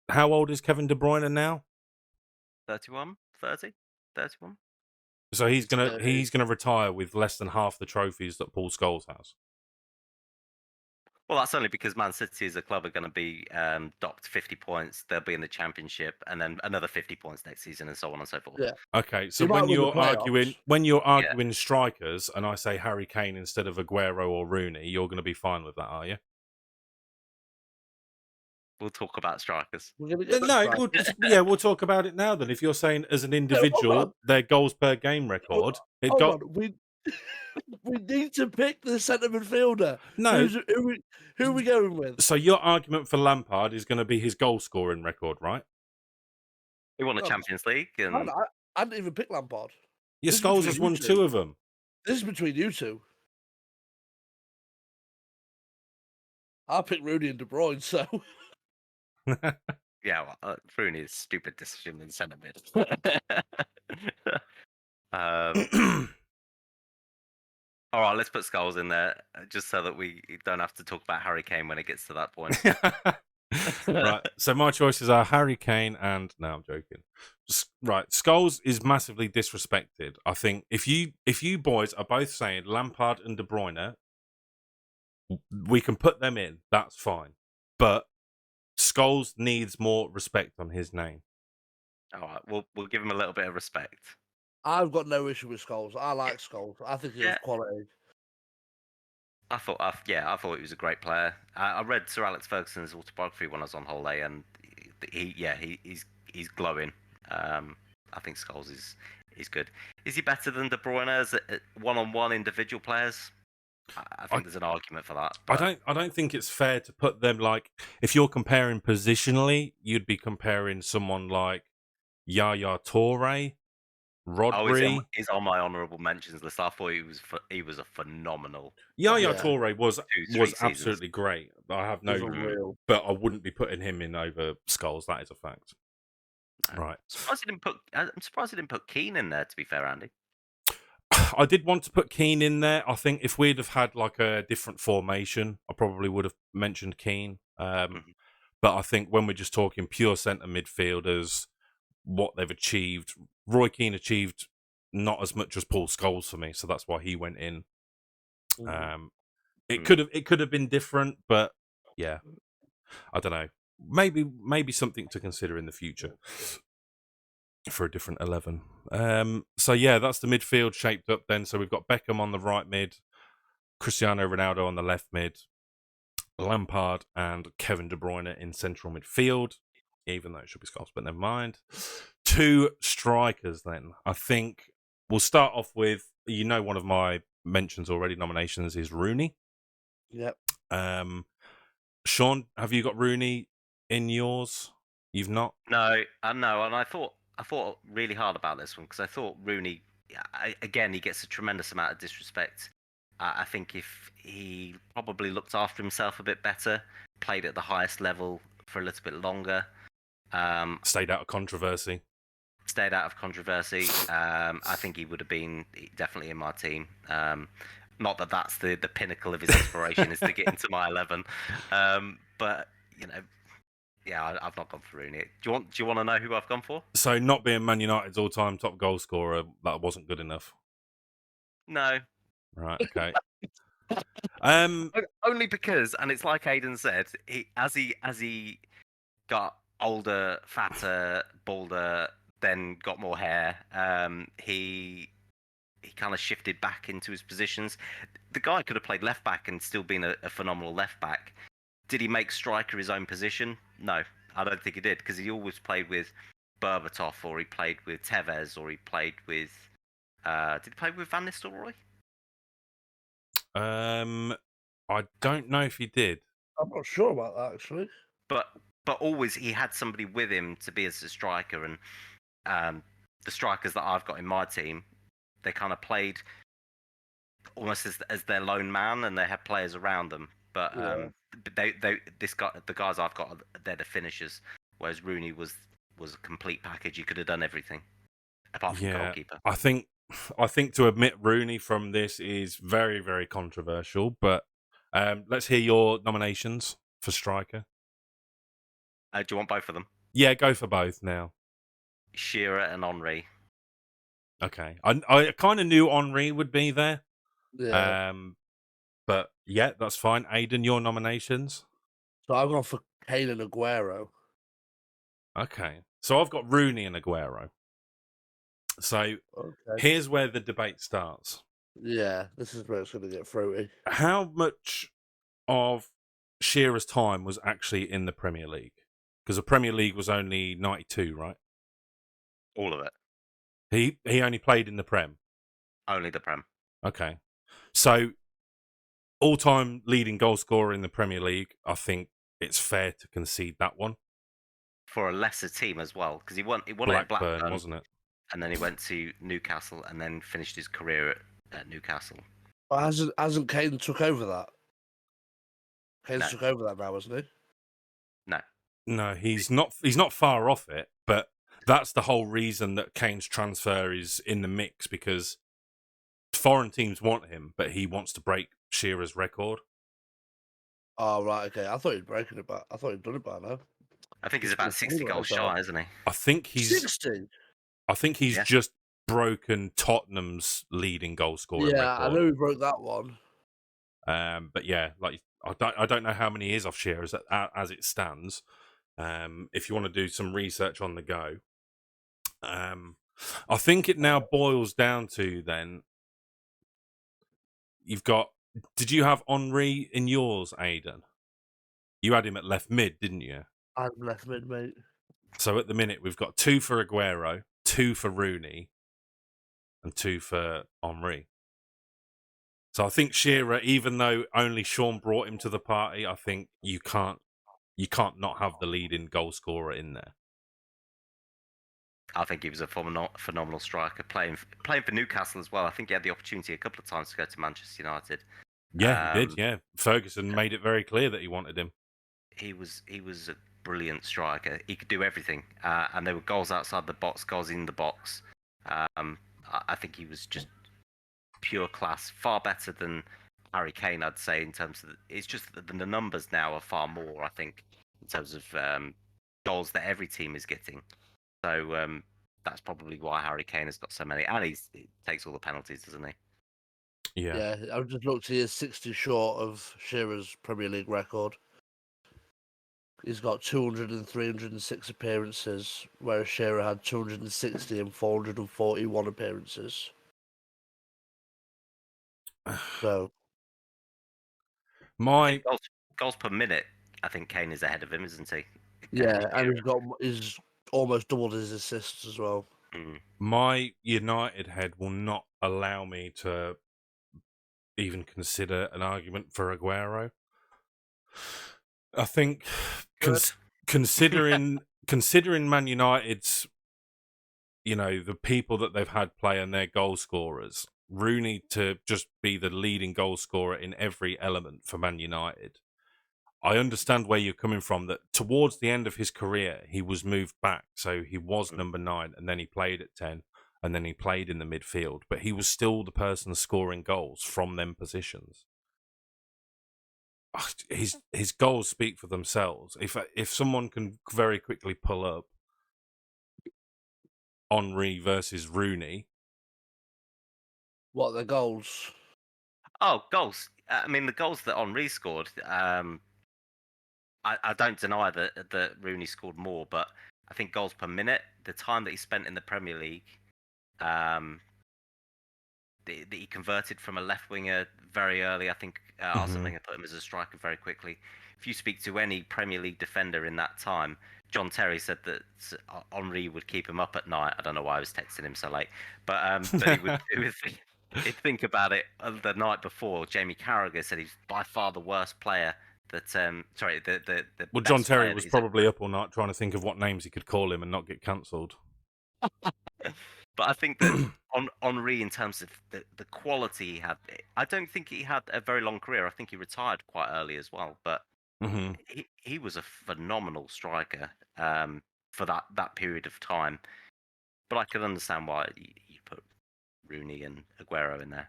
how old is Kevin De Bruyne now? 31, 30, 31. So he's gonna retire with less than half the trophies that Paul Scholes has. Well, that's only because Man City as a club are going to be docked 50 points. They'll be in the Championship, and then another 50 points next season, and so on and so forth. Yeah. Okay, so when you're arguing strikers, and I say Harry Kane instead of Aguero or Rooney, you're going to be fine with that, are you? We'll talk about strikers. We'll talk about it now. Then, if you're saying as an individual, their goals per game record, we need to pick the centre midfielder. No, who are we going with? So your argument for Lampard is going to be his goal scoring record, right? He won the Champions League, and I didn't even pick Lampard. Your Scholes has won 2 of them. This is between you two. I'll pick Rooney and De Bruyne, so. Yeah, well, Rooney's stupid decision in centre mid. All right, let's put Scholes in there, just so that we don't have to talk about Harry Kane when it gets to that point. Right, so my choices are Harry Kane and... No, I'm joking. Right, Scholes is massively disrespected. I think if you boys are both saying Lampard and De Bruyne, we can put them in, that's fine. But Scholes needs more respect on his name. All right, we'll give him a little bit of respect. I've got no issue with Scholes. I like Scholes. I think he has quality. I thought he was a great player. I read Sir Alex Ferguson's autobiography when I was on holiday, and he's glowing. I think Scholes He's good. Is he better than De Bruyne as one-on-one individual players? I think there's an argument for that. But I don't think it's fair to put them like, if you're comparing positionally, you'd be comparing someone like Yaya Toure, oh, Rodri. he's on my honourable mentions list. I thought he was a phenomenal Yaya Yeah. Toure was 2-3 seasons. absolutely great. I have It was no, unreal. but I wouldn't be putting him in over Scholes. That is a fact. Right. I'm surprised he didn't put Keane in there. To be fair, Andy. I did want to put Keane in there. I think if we'd have had like a different formation, I probably would have mentioned Keane. But I think when we're just talking pure centre midfielders, what they've achieved, Roy Keane achieved not as much as Paul Scholes for me, so that's why he went in. It could have been different, but yeah, I don't know. Maybe something to consider in the future for a different 11. So yeah, that's the midfield shaped up then. So we've got Beckham on the right mid, Cristiano Ronaldo on the left mid, Lampard and Kevin De Bruyne in central midfield, even though it should be Scholes, but never mind. 2 strikers then. I think we'll start off with, one of my mentions already, nominations is Rooney. Yep. Sean, have you got Rooney in yours? You've not? No, and I thought really hard about this one because I thought Rooney, again, he gets a tremendous amount of disrespect. I think if he probably looked after himself a bit better, played at the highest level for a little bit longer, stayed out of controversy. I think he would have been definitely in my team. Not that that's the pinnacle of his inspiration is to get into my 11, but yeah, I've not gone for Rooney. Do you want to know who I've gone for? So not being Man United's all-time top goal scorer, that wasn't good enough. No. Right. Okay. Only because, and it's like Aidan said, as he got older, fatter, balder, then got more hair, he kind of shifted back into his positions. The guy could have played left back and still been a phenomenal left back. Did he make striker his own position? No, I don't think he did, because he always played with Berbatov, or he played with Tevez, or he played with. Did he play with Van Nistelrooy? I don't know if he did. I'm not sure about that actually. But always he had somebody with him to be as a striker, and the strikers that I've got in my team, they kind of played almost as their lone man, and they had players around them. But the guys I've got, they're the finishers. Whereas Rooney was a complete package. He could have done everything, apart from goalkeeper. I think to admit Rooney from this is very, very controversial. But let's hear your nominations for striker. Do you want both of them? Yeah, go for both now. Shearer and Henry. Okay, I kind of knew Henry would be there. Yeah. But yeah, that's fine. Aidan, your nominations? So I've gone for Kane and Aguero. Okay. So I've got Rooney and Aguero. So here's where the debate starts. Yeah, this is where it's going to get fruity. How much of Shearer's time was actually in the Premier League? Because the Premier League was only 92, right? All of it. He only played in the Prem? Only the Prem. Okay. So all-time leading goal scorer in the Premier League, I think it's fair to concede that one. For a lesser team as well, because he won Blackburn, wasn't it? And then he went to Newcastle and then finished his career at Newcastle. But hasn't Kane took over that? Kane's took over that now, hasn't he? No. No, he's not far off it, but that's the whole reason that Kane's transfer is in the mix, because foreign teams want him, but he wants to break Shearer's record. Oh, right, okay. I thought he'd done it by now. I think he's about 60 goals shy, isn't he? I think he's 60. I think he's just broken Tottenham's leading goal scoring record. Yeah, I know he broke that one. But yeah, like I don't know how many he is off Shearer as it stands. If you want to do some research on the go, I think it now boils down to then. You've got. Did you have Henry in yours, Aidan? You had him at left mid, didn't you? I had left mid, mate. So at the minute we've got 2 for Aguero, 2 for Rooney, and 2 for Henry. So I think Shearer, even though only Sean brought him to the party, I think you can't not have the leading goal scorer in there. I think he was a phenomenal striker, playing for Newcastle as well. I think he had the opportunity a couple of times to go to Manchester United. Yeah, he did. Yeah, Ferguson made it very clear that he wanted him. He was a brilliant striker. He could do everything, and there were goals outside the box, goals in the box. I think he was just pure class, far better than Harry Kane, I'd say, in terms of it's just that the numbers now are far more, I think, in terms of goals that every team is getting. So that's probably why Harry Kane has got so many, and he takes all the penalties, doesn't he? Yeah. I've just looked here, 60 short of Shearer's Premier League record. He's got 200 and 306 appearances, whereas Shearer had 260 and 441 appearances. So My goals per minute, I think Kane is ahead of him, isn't he? yeah, and he's almost doubled his assists as well. My United head will not allow me to even consider an argument for Aguero. I think considering Man United's, the people that they've had play and their goal scorers, Rooney to just be the leading goal scorer in every element for Man United. I understand where you're coming from, that towards the end of his career, he was moved back. So he was number 9, and then he played at 10, and then he played in the midfield. But he was still the person scoring goals from them positions. His goals speak for themselves. If someone can very quickly pull up Henry versus Rooney. What, the goals? Oh, goals. I mean, the goals that Henry scored, I don't deny that Rooney scored more, but I think goals per minute, the time that he spent in the Premier League, that he converted from a left winger very early. I think Arsene Wenger put him as a striker very quickly. If you speak to any Premier League defender in that time, John Terry said that Henry would keep him up at night. I don't know why I was texting him so late, but he would think about it the night before. Jamie Carragher said he's by far the worst player that. Sorry, the well, John Terry was probably up all night trying to think of what names he could call him and not get cancelled. But I think that Henry, in terms of the quality he had, I don't think he had a very long career. I think he retired quite early as well. But he was a phenomenal striker for that period of time. But I can understand why you put Rooney and Aguero in there.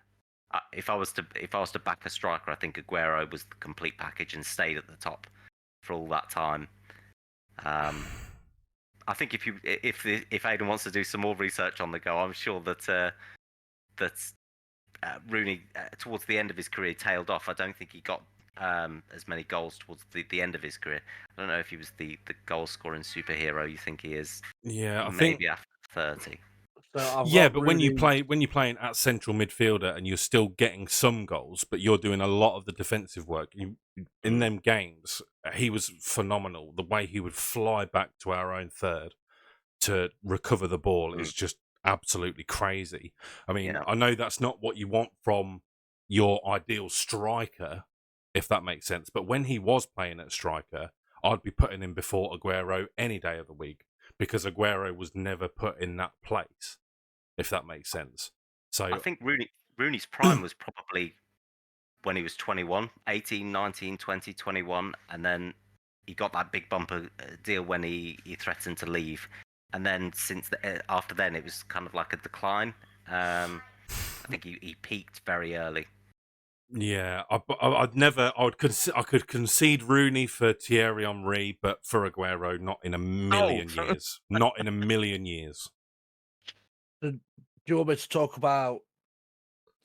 If I was to back a striker, I think Aguero was the complete package and stayed at the top for all that time. I think if Aidan wants to do some more research on the go, I'm sure that Rooney towards the end of his career tailed off. I don't think he got as many goals towards the end of his career. I don't know if he was the goal scoring superhero you think he is. Yeah, I maybe think after 30. So but when you're playing at central midfielder and you're still getting some goals, but you're doing a lot of the defensive work, in them games, he was phenomenal. The way he would fly back to our own third to recover the ball is just absolutely crazy. I mean, I know that's not what you want from your ideal striker, if that makes sense. But when he was playing at striker, I'd be putting him before Aguero any day of the week, because Aguero was never put in that place, if that makes sense. So I think Rooney's prime was probably when he was 21, 18, 19, 20, 21, and then he got that big bumper deal when he threatened to leave. And then after then, it was kind of like a decline. I think he peaked very early. Yeah, I could concede Rooney for Thierry Henry, but for Aguero, not in a million years. Not in a million years. Do you want me to talk about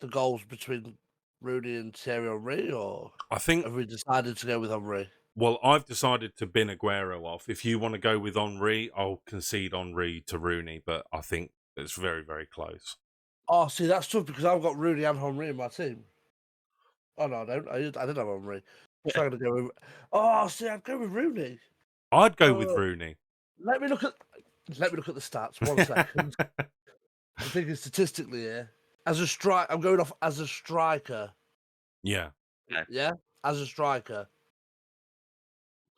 the goals between Rooney and Thierry Henry, or I think have we decided to go with Henry? Well, I've decided to bin Aguero off. If you want to go with Henry, I'll concede Henry to Rooney, but I think it's very, very close. Oh, see, that's tough because I've got Rooney and Henry in my team. Oh no, I don't. I did have Henry. I'm trying to go with. Oh, see, I'd go with Rooney. I'd go with Rooney. Let me look at the stats. 1 second. I'm thinking statistically here. As a strike, I'm going off as a striker. Yeah. Okay. Yeah, as a striker.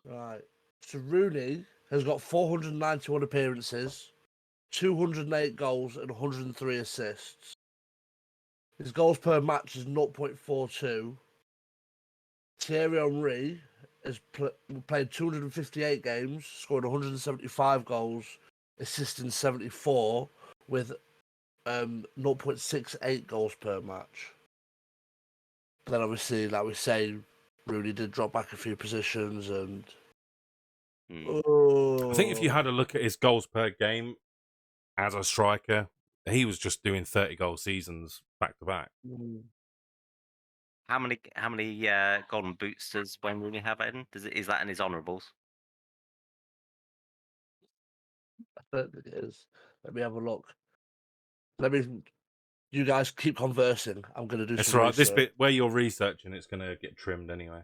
Right. So Rooney has got 491 appearances, 208 goals, and 103 assists. His goals per match is 0.42. Thierry Henry has played 258 games, scored 175 goals, assisting 74, with 0.68 goals per match. But then obviously, like we say, Rooney did drop back a few positions, and I think if you oh, had a look at his goals per game as a striker, he was just doing 30-goal seasons back to back. How many golden boots does Wayne Rooney have, Eden? Is that in his honourables? I don't think it is. Let me have a look. Let me. You guys keep conversing. I'm going to do That's some right. This research. bit where you're researching, it's going to get trimmed anyway.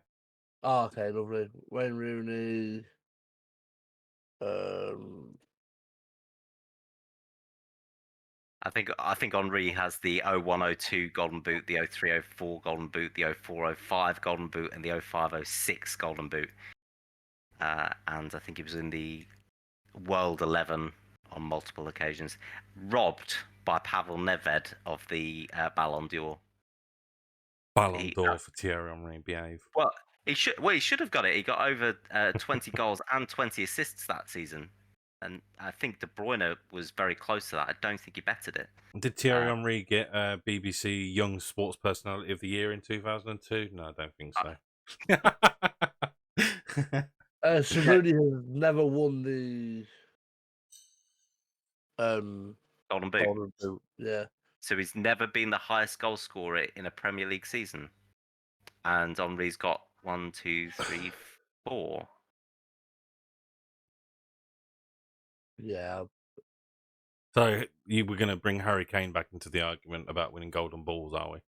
Oh, okay, lovely. Wayne Rooney. Um, I think Henri has the 0102 golden boot, the 0304 golden boot, the 0405 golden boot, and the 0506 golden boot. And I think he was in the World 11 on multiple occasions, robbed by Pavel Nedved of the Ballon d'Or. Ballon d'Or for Thierry Henry, behave. Well, he should have got it. He got over 20 goals and 20 assists that season, and I think De Bruyne was very close to that. I don't think he bettered it. Did Thierry Henry get BBC Young Sports Personality of the Year in 2002? No, I don't think so. so Rooney has never won the Golden Boot. Golden Boot. Yeah. So he's never been the highest goal scorer in a Premier League season, and Henry's got 1, 2, 3, 4. Yeah. So you were going to bring Harry Kane back into the argument about winning golden balls, are we?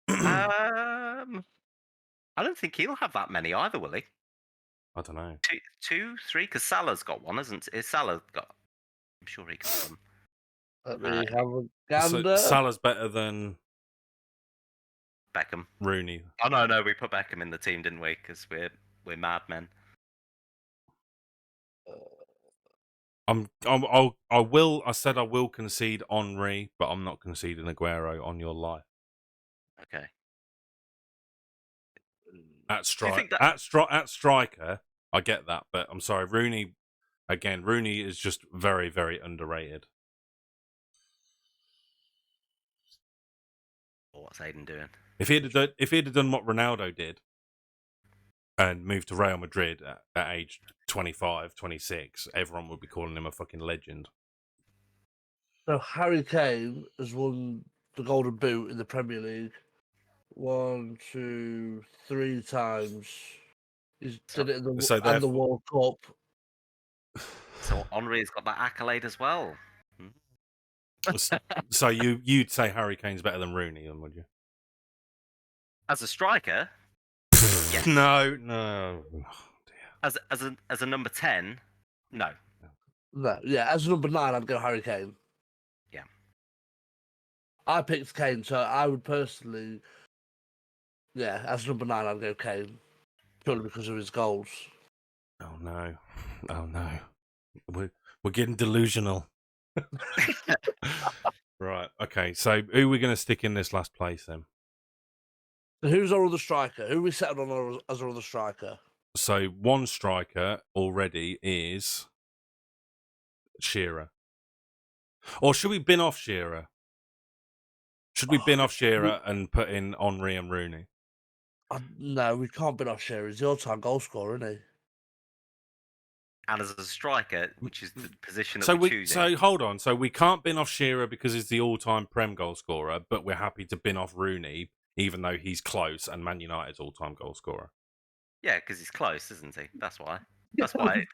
I don't think he'll have that many either, will he? I don't know. 2, 3, because Salah's got one, isn't? Is Salah got? I'm sure he got one. Let me have a gander. So Salah's better than Beckham. Rooney. Oh no, we put Beckham in the team, didn't we? Because we're madmen. I said I will concede Henry, but I'm not conceding Aguero on your life. Okay. At striker, I get that, but I'm sorry, Rooney. Again, Rooney is just very, very underrated. What's Aiden doing? If he'd have done what Ronaldo did and moved to Real Madrid at age 25, 26, everyone would be calling him a fucking legend. So Harry Kane has won the Golden Boot in the Premier League 1, 2, 3 times. He's did it in the World Cup. So Henry's got that accolade as well. So you'd say Harry Kane's better than Rooney, then, would you? As a striker, yes. No. Oh, dear. As a number 10, no. No, yeah. As a number 9, I'd go Harry Kane. Yeah. I picked Kane, so I would personally, yeah. As number 9, I'd go Kane, purely because of his goals. Oh no. We're getting delusional. Right. Okay. So who are we going to stick in this last place then? So who's our other striker? Who we settled on as our other striker? So one striker already is Shearer. Or should we bin off Shearer? Should we bin off Shearer and put in Henry and Rooney? No, we can't bin off Shearer. He's the all-time goal scorer, isn't he? And as a striker, which is the position that we're choosing. So hold on. So we can't bin off Shearer because he's the all-time Prem goal scorer, but we're happy to bin off Rooney, even though he's close and Man United's all-time goal scorer. Yeah, because he's close, isn't he? That's why. That's why.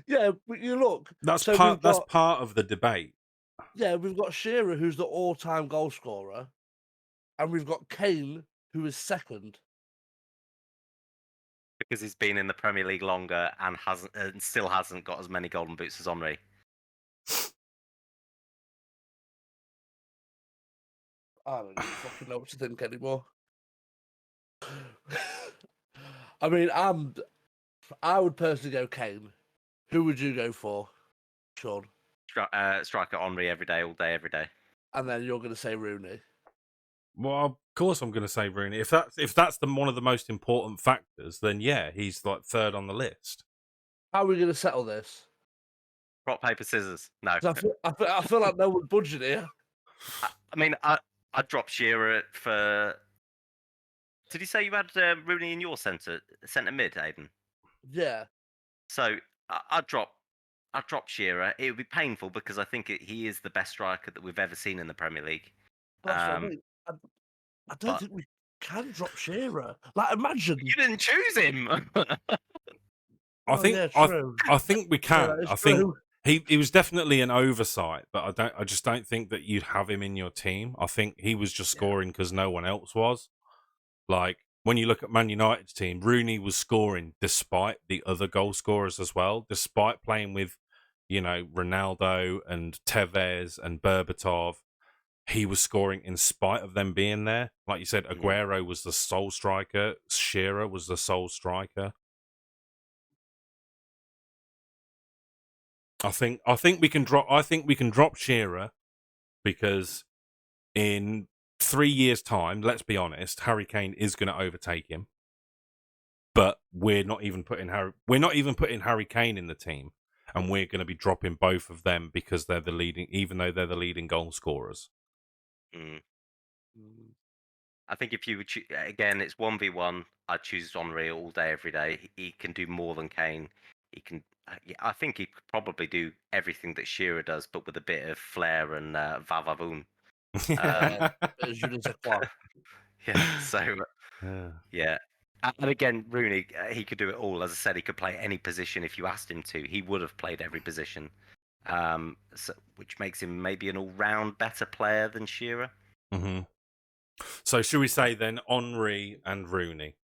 Yeah, but you look. That's part of the debate. Yeah, we've got Shearer, who's the all-time goal scorer, and we've got Kane, who is second. Because he's been in the Premier League longer and still hasn't got as many golden boots as Henry. I don't even fucking know what to think anymore. I mean, I would personally go Kane. Who would you go for, Sean? Striker Henry every day, all day, every day. And then you're going to say Rooney. Well, of course I'm going to say Rooney. If that's one of the most important factors, then yeah, he's like third on the list. How are we going to settle this? Rock, paper, scissors. No. 'Cause I feel like no one's budging here. I mean, I'd drop Shearer for. Did you say you had Rooney in your centre mid, Aiden? Yeah. So I'd drop Shearer. It would be painful because I think he is the best striker that we've ever seen in the Premier League. That's what I mean. I don't but- think we can drop Shearer. Like, imagine. You didn't choose him. I think yeah, true. I think we can. that is I think true. he was definitely an oversight, but I just don't think that you'd have him in your team. I think he was just scoring because no one else was. Like when you look at Man United's team, Rooney was scoring despite the other goal scorers as well, despite playing with, Ronaldo and Tevez and Berbatov. He was scoring in spite of them being there. Like you said, Aguero was the sole striker. Shearer was the sole striker. I think we can drop Shearer because in 3 years' time, let's be honest, Harry Kane is going to overtake him. But we're not even putting Harry Kane in the team, and we're going to be dropping both of them because they're even though they're the leading goal scorers. I think if you would again, it's 1v1. I'd choose Henry all day, every day. He can do more than Kane. He can. I think he could probably do everything that Shearer does, but with a bit of flair and va-va-voom. Je ne sais quoi. Yeah. So yeah. And again, Rooney, he could do it all. As I said, he could play any position if you asked him to. He would have played every position, which makes him maybe an all-round better player than Shearer. Mm-hmm. So should we say then Henry and Rooney?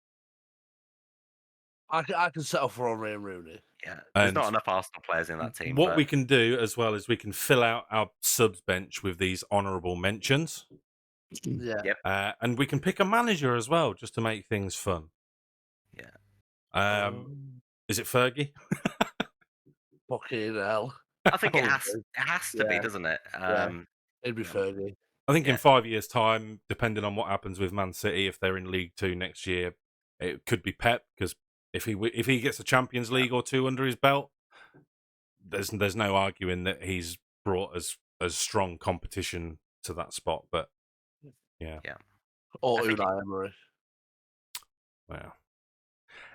I can settle for Henry and Rooney. Yeah, there's not enough Arsenal players in that team. What we can do as well is we can fill out our subs bench with these honourable mentions. Yeah. Yep. And we can pick a manager as well, just to make things fun. Yeah. Is it Fergie? Fucking hell. I think it has to be, doesn't it? It'd be Fergie. I think in 5 years' time, depending on what happens with Man City, if they're in League 2 next year, it could be Pep, because if he gets a Champions League or two under his belt, there's no arguing that he's brought as strong competition to that spot. But yeah. Or Unai Emery. Wow.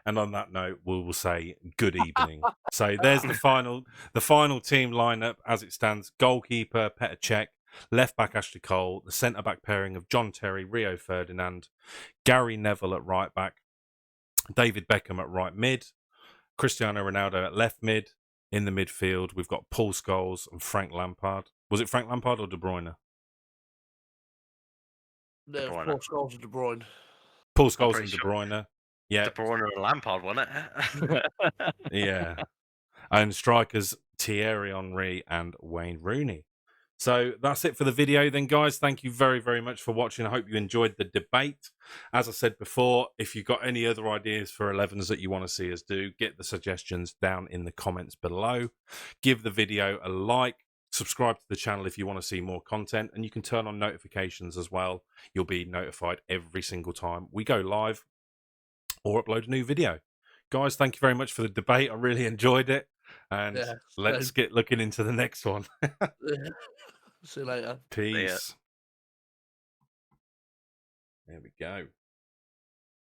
And on that note, we will say good evening. So there's the final team lineup as it stands. Goalkeeper Petr Cech, left back Ashley Cole, the centre back pairing of John Terry, Rio Ferdinand, Gary Neville at right back, David Beckham at right mid, Cristiano Ronaldo at left mid. In the midfield, we've got Paul Scholes and Frank Lampard. Was it Frank Lampard or De Bruyne? No, Paul Scholes and De Bruyne. Paul Scholes and De Bruyne. Yeah. De Bruyne and Lampard, wasn't it? Yeah. And strikers Thierry Henry and Wayne Rooney. So that's it for the video then, guys. Thank you very, very much for watching. I hope you enjoyed the debate. As I said before, if you've got any other ideas for 11s that you want to see us do, get the suggestions down in the comments below. Give the video a like. Subscribe to the channel if you want to see more content. And you can turn on notifications as well. You'll be notified every single time we go live or upload a new video. Guys, thank you very much for the debate. I really enjoyed it. And let's get looking into the next one. See you later. Peace. There we go.